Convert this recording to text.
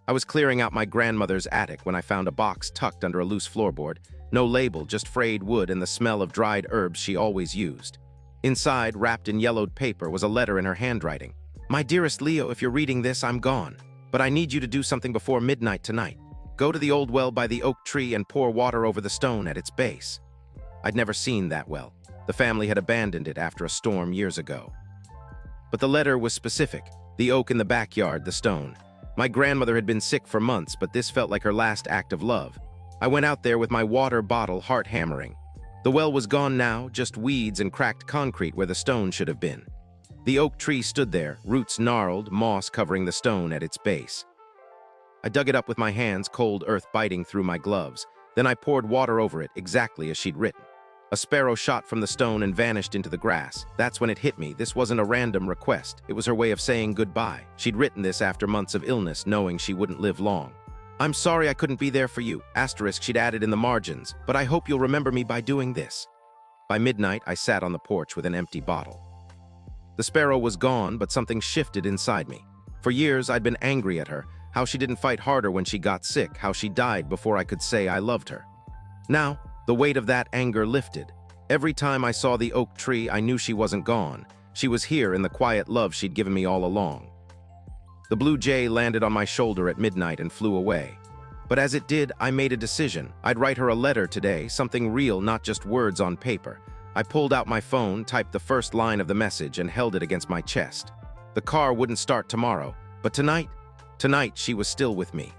I was clearing out my grandmother's attic when I found a box tucked under a loose floorboard. No label, just frayed wood and the smell of dried herbs she always used. Inside, wrapped in yellowed paper, was a letter in her handwriting. "My dearest Leo, if you're reading this, I'm gone. But I need you to do something before midnight tonight. Go to the old well by the oak tree and pour water over the stone at its base." I'd never seen that well. The family had abandoned it after a storm years ago. But the letter was specific. The oak in the backyard, the stone. My grandmother had been sick for months, but this felt like her last act of love. I went out there with my water bottle, heart hammering. The well was gone now, just weeds and cracked concrete where the stone should have been. The oak tree stood there, roots gnarled, moss covering the stone at its base. I dug it up with my hands, cold earth biting through my gloves. Then I poured water over it, exactly as she'd written. A sparrow shot from the stone and vanished into the grass. That's when it hit me. This wasn't a random request. It was her way of saying goodbye. She'd written this after months of illness, knowing she wouldn't live long. "I'm sorry I couldn't be there for you," asterisk she'd added in the margins, "but I hope you'll remember me by doing this." By midnight, I sat on the porch with an empty bottle. The sparrow was gone, but something shifted inside me. For years, I'd been angry at her, how she didn't fight harder when she got sick, how she died before I could say I loved her. Now, the weight of that anger lifted. Every time I saw the oak tree, I knew she wasn't gone. She was here in the quiet love she'd given me all along. The blue jay landed on my shoulder at midnight and flew away. But as it did, I made a decision. I'd write her a letter today, something real, not just words on paper. I pulled out my phone, typed the first line of the message, and held it against my chest. The car wouldn't start tomorrow, but tonight she was still with me.